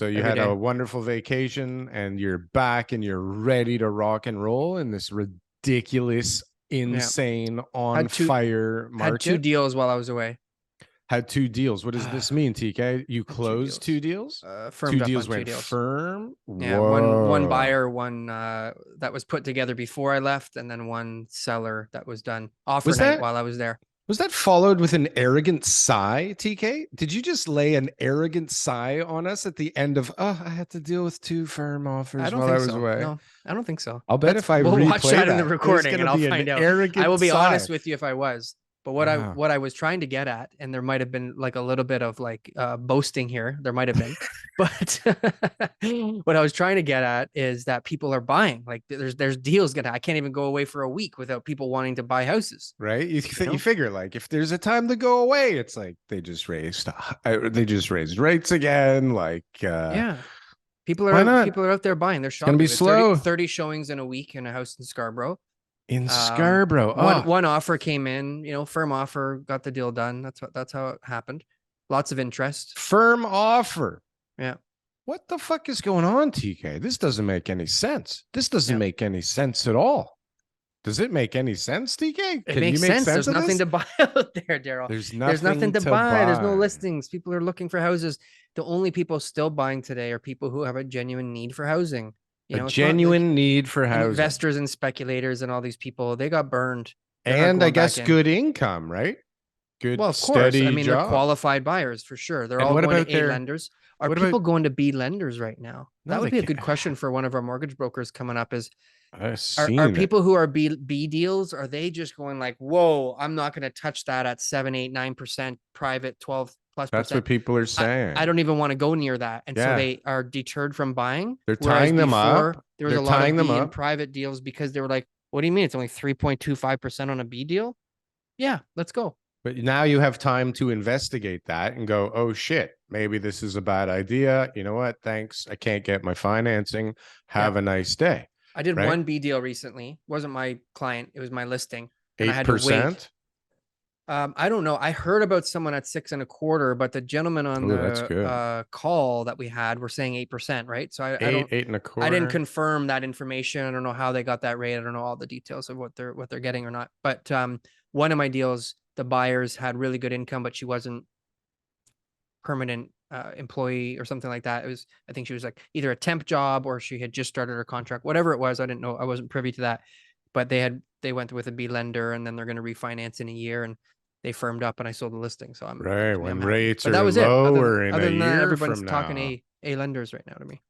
So you every had day. a wonderful vacation and you're back and you're ready to rock and roll in this ridiculous, Yeah. insane, on Had two fire had two market. deals while I was away. Had two deals. What does this mean, TK? You Had two closed two deals. deals? Firmed Two up deals on two went deals. firm? Yeah, one Whoa. buyer, one that was put together before I left, and then one seller that was done offer Was night that while I was there. Was that followed with an arrogant sigh, TK? Did you just lay an arrogant sigh on us at the end of, oh, I had to deal with two firm I offers don't while I think was so. away? No, I don't think so. I'll bet if I We'll watch replay that in the that, there's recording going and to I'll be an find out. I will arrogant be sigh. honest with you if I was. But Wow. what I was trying to get at, and there might have been like a little bit of like boasting here. There might have been, but what I was trying to get at is that people are buying. Like there's deals I can't even go away for a week without people wanting to buy houses. Right? You know? figure like if there's a time to go away, it's like they just raised rates again. Like Yeah. why not? People are out there buying. They're It's gonna be shopping. There's slow 30 showings in a week in a house in Scarborough. in Scarborough. One offer came in, firm offer, got the deal done. That's how it happened. Lots of interest. Firm offer. Yeah. What the fuck is going on, TK? This doesn't make any sense. This doesn't make any sense at all. Does it make any sense, TK? It makes sense. There's nothing to buy out there, Darryl. There's nothing to buy. There's no listings. People are looking for houses. The only people still buying today are people who have a genuine need for housing. A genuine need for housing. Investors and speculators and all these people, they got burned. And I guess good income, right? Good, well, of steady course. I mean, job. they're qualified buyers for sure. They're all going to A lenders. Are people going to B lenders right now? That would be a good question for one of our mortgage brokers coming up is, are people who are B deals, are they just going like, whoa, I'm not going to touch that at 7, 8, 9% private 12+%? That's what people are saying. I don't even want to go near that. And so they are deterred from buying. They're tying them up. There was a lot of B and private deals because they were like, what do you mean? It's only 3.25% on a B deal? Yeah, let's go. But now you have time to investigate that and go, oh shit, maybe this is a bad idea. You know what? Thanks. I can't get my financing. Have a nice day. I did one B deal recently. It wasn't my client. It was my listing. 8%? I had to wait. I don't know. I heard about someone at 6.25%, but the gentleman on the call that we had were saying 8%, right? So I don't 8.25%. I didn't confirm that information. I don't know how they got that rate. I don't know all the details of what they're getting or not. But one of my deals, the buyers had really good income, but she wasn't permanent employee or something like that. I think she was like either a temp job or she had just started her contract, whatever it was. I didn't know. I wasn't privy to that, but they went with a B lender and then they're going to refinance in a year and they firmed up and I sold the listing. So I'm when rates are lower in a year everyone's from talking A lenders right now to me.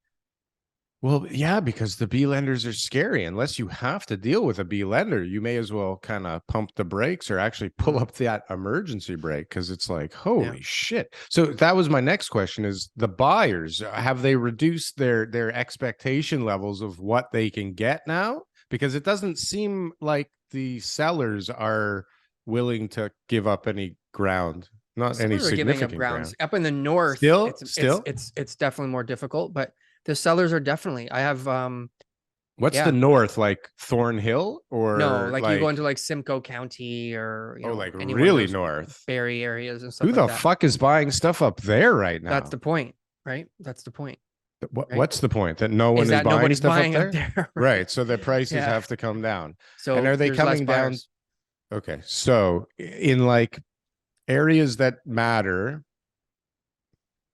Well, yeah, because the B lenders are scary. Unless you have to deal with a B lender, you may as well kind of pump the brakes or actually pull up that emergency brake because it's like, holy shit. So that was my next question is the buyers, have they reduced their expectation levels of what they can get now? Because it doesn't seem like the sellers are willing to give up any ground. Not any significant ground. Up in the north, still, it's definitely more difficult, but the sellers are definitely. I have what's the north, like Thornhill or no, like you go into like Simcoe County or like really north Barrie areas and stuff. Who the fuck is buying stuff up there right now? That's the point, right? That's the point. What's the point? That no one is buying stuff up there? Right. So the prices have to come down. So and are they coming down? Okay. So in like areas that matter.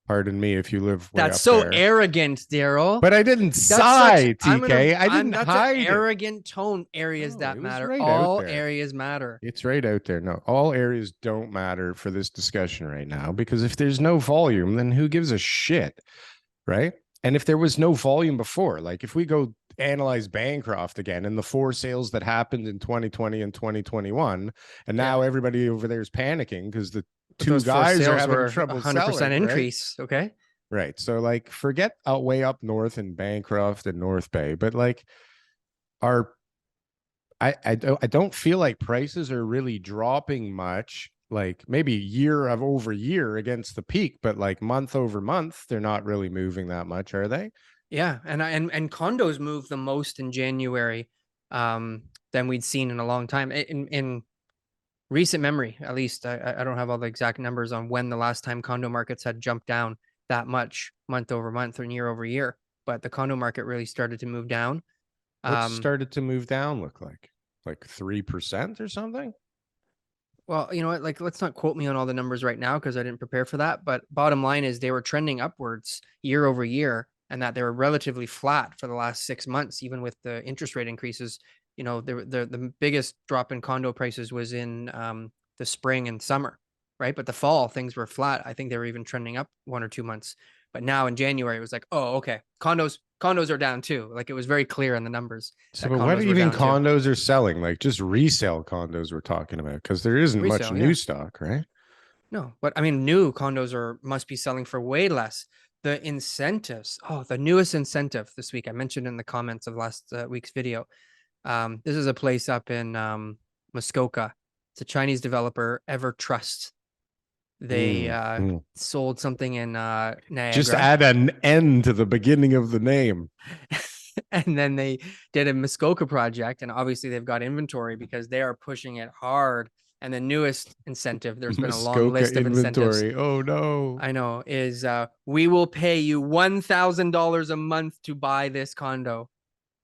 Pardon me if you live. That's so arrogant, Darryl. But I didn't sigh, TK. I didn't hide it. Arrogant tone. Areas that matter. All areas matter. It's right out there. No, all areas don't matter for this discussion right now because if there's no volume, then who gives a shit, right? And if there was no volume before, like if we go analyze Bancroft again and the 4 sales that happened in 2020 and 2021, and now everybody over there is panicking because the two guys are having trouble 100% selling, increase. Right? Okay. Right. So like forget out way up north in Bancroft and North Bay, but like I don't feel like prices are really dropping much, like maybe year over year against the peak, but like month over month, they're not really moving that much, are they? Yeah. And condos moved the most in January than we'd seen in a long time. In recent memory, at least. I don't have all the exact numbers on when the last time condo markets had jumped down. that much month over month or year over year, but the condo market really started to move down. What started to move down look like? Like 3% or something? Well, you know what? Like, let's not quote me on all the numbers right now because I didn't prepare for that. But bottom line is they were trending upwards year over year, and that they were relatively flat for the last 6 months, even with the interest rate increases. You know, the biggest drop in condo prices was in the spring and summer, right? But the fall things were flat. I think they were even trending up 1 or 2 months. But now in January, it was like, oh, okay, condos are down too. Like it was very clear in the numbers So, that but what condos were even down too. condos are selling? Like just resale condos we're talking about because there isn't much Resale, new yeah. stock, right? No, but I mean, new condos must be selling for way less. The incentives, the newest incentive this week, I mentioned in the comments of last week's video. This is a place up in Muskoka. It's a Chinese developer, Ever Trust. They Mm. sold something in Just Niagara, add an N to the beginning of the name. and then they did a Muskoka project, and obviously they've got inventory because they are pushing it hard. And the newest incentive, there's been a long Muskoka list of incentives. inventory. Oh no. I know, is we will pay you $1,000 a month to buy this condo.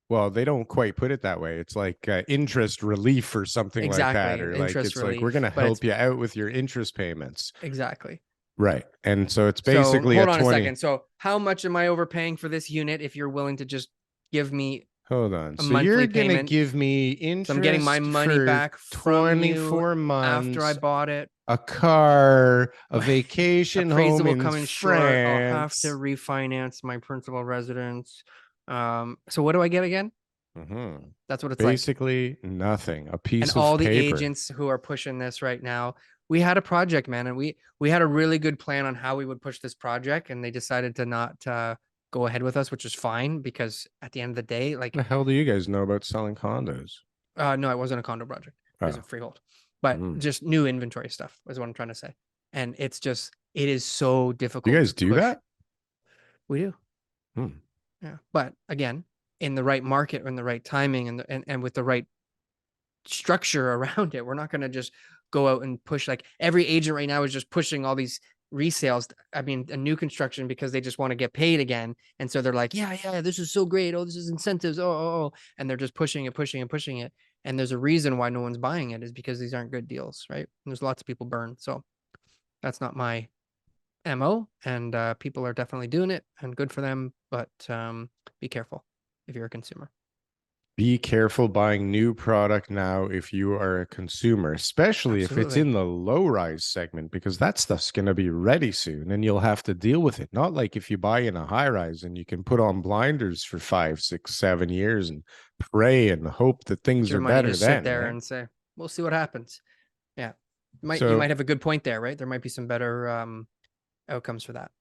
Well, they don't quite put it that way. It's like interest relief or something like Exactly, that, an or like interest it's like we're relief, gonna but it's help you out with your interest payments, exactly. right? And so it's So basically a hold on a 20. second. So how much am I overpaying for this unit if you're willing to just give me Hold on. a So you're monthly gonna payment? give me So I'm getting my interest money for back from you 24 after I months, bought it. a car, a My vacation appraisal home will in come in short. I'll have to France. refinance my principal residence. So what do I get again? Mm-hmm. That's what it's like. Basically nothing. A And piece of all the paper. agents who are pushing this right now, we had a project, man, and we had a really good plan on how we would push this project, and they decided to not go ahead with us, which is fine because at the end of the day, like, The hell do you guys know about selling condos? no, it wasn't a condo project, it was a Oh, freehold, but mm. just new inventory stuff is what I'm trying to say. And it is so You difficult guys to do push. that? We do. Hmm. Yeah, but again, in the right market, in the right timing, and with the right structure around it. We're not going to just go out and push, like every agent right now is just pushing all these resales. I mean, a new construction because they just want to get paid again. And so they're like, yeah, this is so great. Oh, this is incentives. Oh. And they're just pushing it, pushing it, pushing it. And there's a reason why no one's buying it is because these aren't good deals, right? And there's lots of people burned. So that's not my MO. And people are definitely doing it and good for them. But be careful if you're a consumer. Be careful buying new product now if you are a consumer, especially if it's Absolutely. in the low rise segment, because that stuff's going to be ready soon and you'll have to deal with it. Not like if you buy in a high rise and you can put on blinders for 5, 6, 7 years and pray and hope that Take things your are money, better just sit then, there right? and say, we'll see what happens. Yeah. You might So have a good point there, right? There might be some better outcomes for that.